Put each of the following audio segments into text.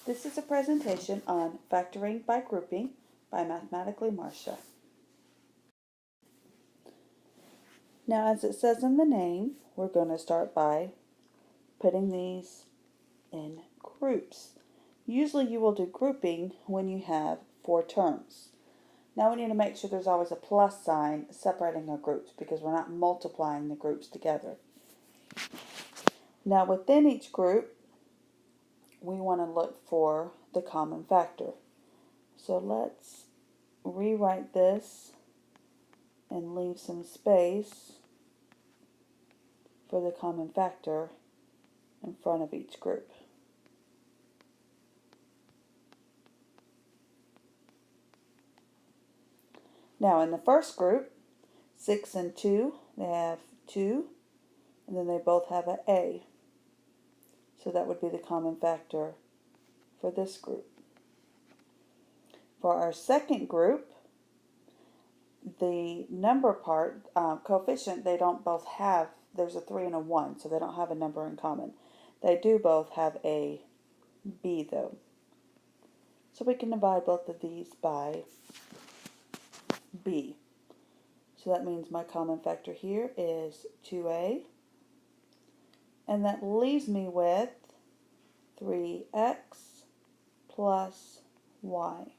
This is a presentation on factoring by grouping by Mathematically Marcia. Now, as it says in the name, we're going to start by putting these in groups. Usually you will do grouping when you have 4 terms. Now we need to make sure there's always a plus sign separating our groups because we're not multiplying the groups together. Now within each group, we want to look for the common factor. So let's rewrite this and leave some space for the common factor in front of each group. Now in the first group, 6 and 2, they have 2, and then they both have an A. So that would be the common factor for this group. For our second group, the number part, coefficient, they don't both have, there's a 3 and a 1, so they don't have a number in common. They do both have a B though. So we can divide both of these by B. So that means my common factor here is 2A. And that leaves me with 3x plus y.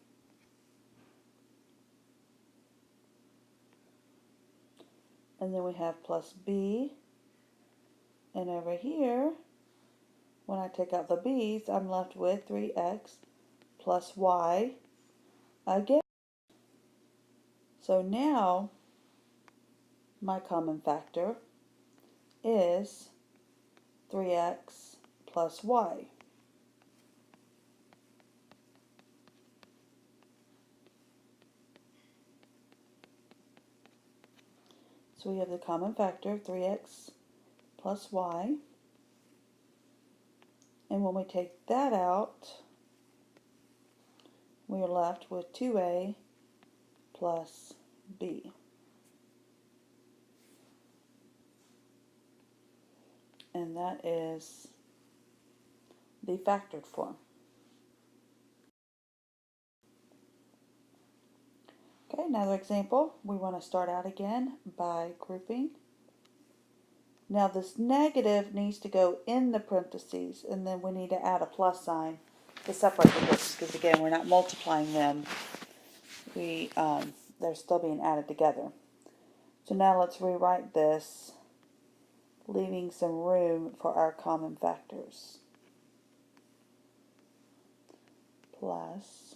And then we have plus b. And over here, when I take out the b's, I'm left with 3x plus y again. So now, my common factor is 3x plus y. So we have the common factor, 3x plus y. And when we take that out, we are left with 2a plus b. And that is the factored form. Okay, another example. We want to start out again by grouping. Now this negative needs to go in the parentheses, and then we need to add a plus sign to separate the groups, because again, we're not multiplying them. They're still being added together. So now let's rewrite this, leaving some room for our common factors. Plus,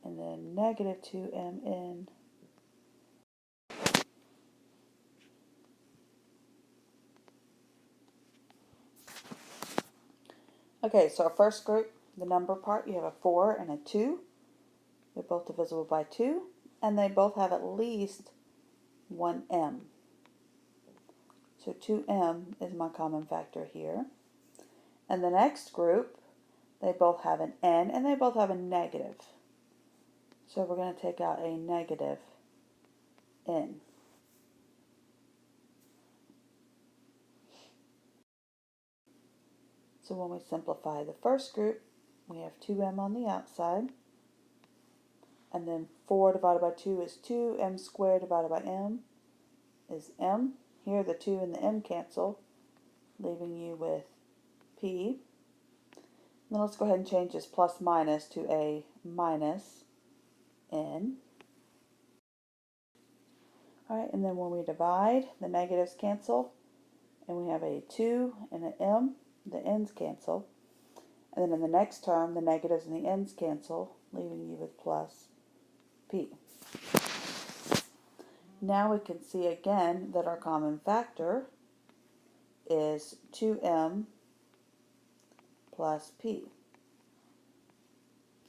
and then negative 2mn. Okay, so our first group, the number part, you have a 4 and a 2. They're both divisible by 2, and they both have at least 1m. So 2m is my common factor here. And the next group, they both have an n, and they both have a negative. So we're going to take out a negative n. So when we simplify the first group, we have 2m on the outside. And then 4 divided by 2 is 2. M squared divided by m is m. Here the 2 and the m cancel, leaving you with p. Now let's go ahead and change this plus minus to a minus n. Alright, and then when we divide, the negatives cancel, and we have a 2 and an m. The n's cancel. And then in the next term, the negatives and the n's cancel, leaving you with plus p. Now we can see again that our common factor is 2m plus p.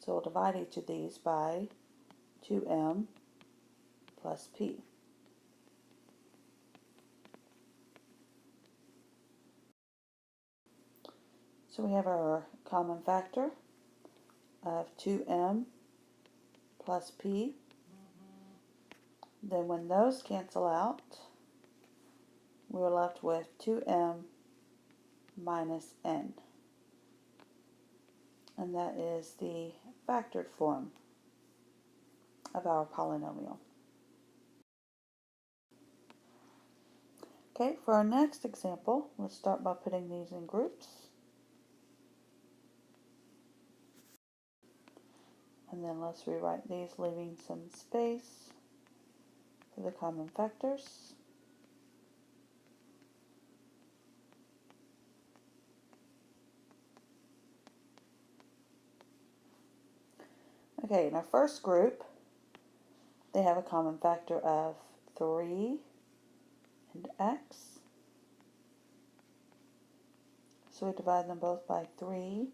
So we'll divide each of these by 2m plus p. So we have our common factor of 2m plus p. Then when those cancel out, we're left with 2m minus n. and that is the factored form of our polynomial. Okay, for our next example, let's start by putting these in groups. And then let's rewrite these, leaving some space for the common factors. Okay, in our first group, they have a common factor of 3 and x. So we divide them both by 3x.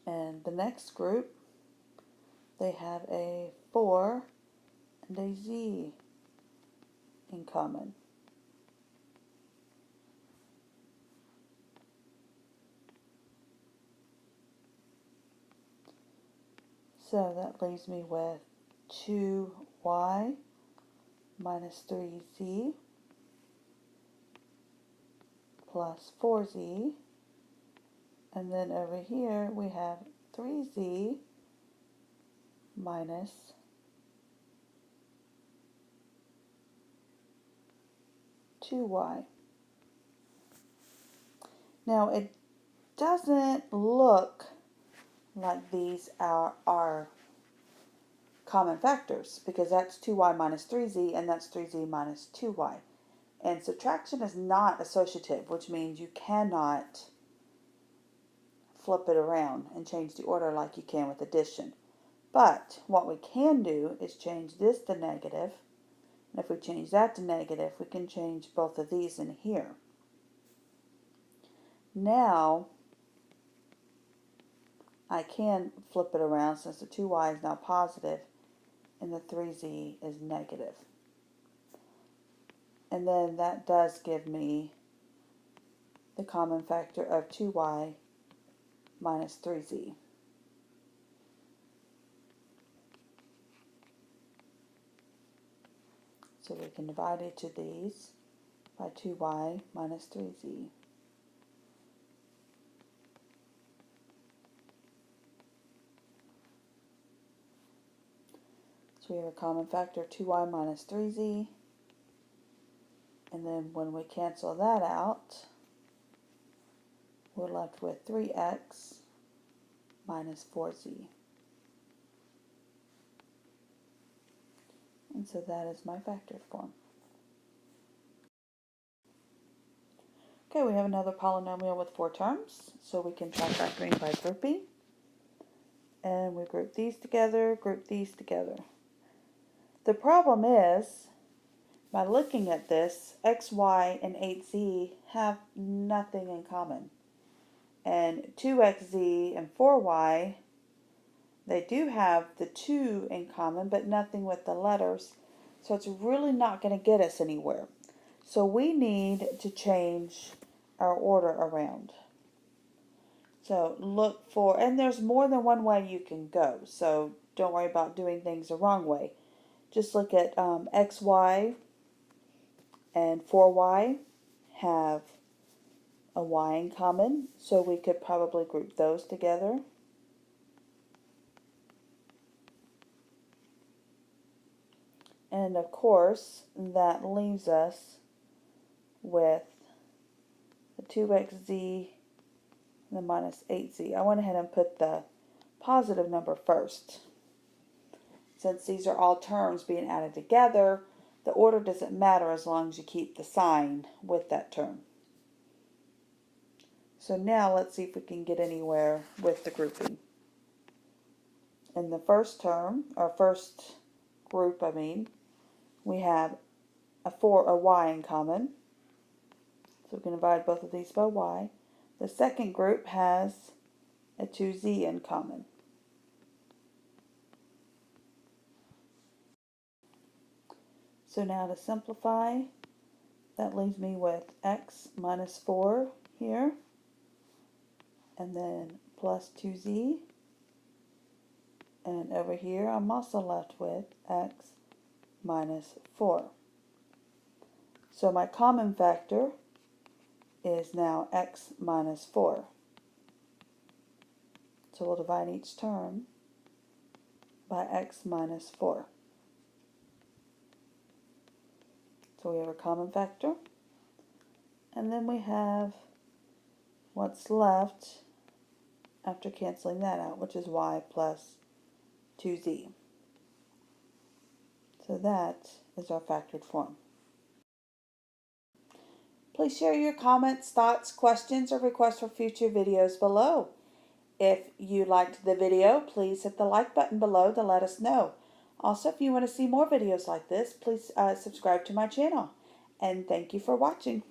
And the next group, they have a 4 and a z in common. So that leaves me with 2y minus 3z plus 4z. And then over here we have 3z minus 2y. Now it doesn't look like these are our common factors because that's 2y minus 3z and that's 3z minus 2y. And subtraction is not associative, which means you cannot flip it around and change the order like you can with addition. But what we can do is change this to negative. And if we change that to negative, we can change both of these in here. Now, I can flip it around since the 2y is now positive and the 3z is negative. And then that does give me the common factor of 2y minus 3z. So we can divide each of these by 2y minus 3z. So we have a common factor of 2y minus 3z. And then when we cancel that out, we're left with 3x minus 4z. And so that is my factored form. Okay, we have another polynomial with 4 terms, so we can try factoring by grouping. And we group these together, group these together. The problem is, by looking at this, x, y, and 8z have nothing in common. And 2xz and 4y, they do have the 2 in common, but nothing with the letters. So it's really not going to get us anywhere. So we need to change our order around. So look for, and there's more than one way you can go. So don't worry about doing things the wrong way. Just look at xy and 4y have a y in common. So we could probably group those together. And of course, that leaves us with the 2xz and the minus 8z. I went ahead and put the positive number first. Since these are all terms being added together, the order doesn't matter as long as you keep the sign with that term. So now let's see if we can get anywhere with the grouping. In the first term, or first group, we have a y in common. So we can divide both of these by y. The second group has a 2z in common. So now to simplify, that leaves me with x minus 4 here, and then plus 2z. And over here, I'm also left with x minus 4. So my common factor is now x minus 4. So we'll divide each term by x minus 4. So we have a common factor. And then we have what's left after canceling that out, which is y plus 2z. So that is our factored form. Please share your comments, thoughts, questions, or requests for future videos below. If you liked the video, please hit the like button below to let us know. Also, if you want to see more videos like this, please subscribe to my channel. And thank you for watching.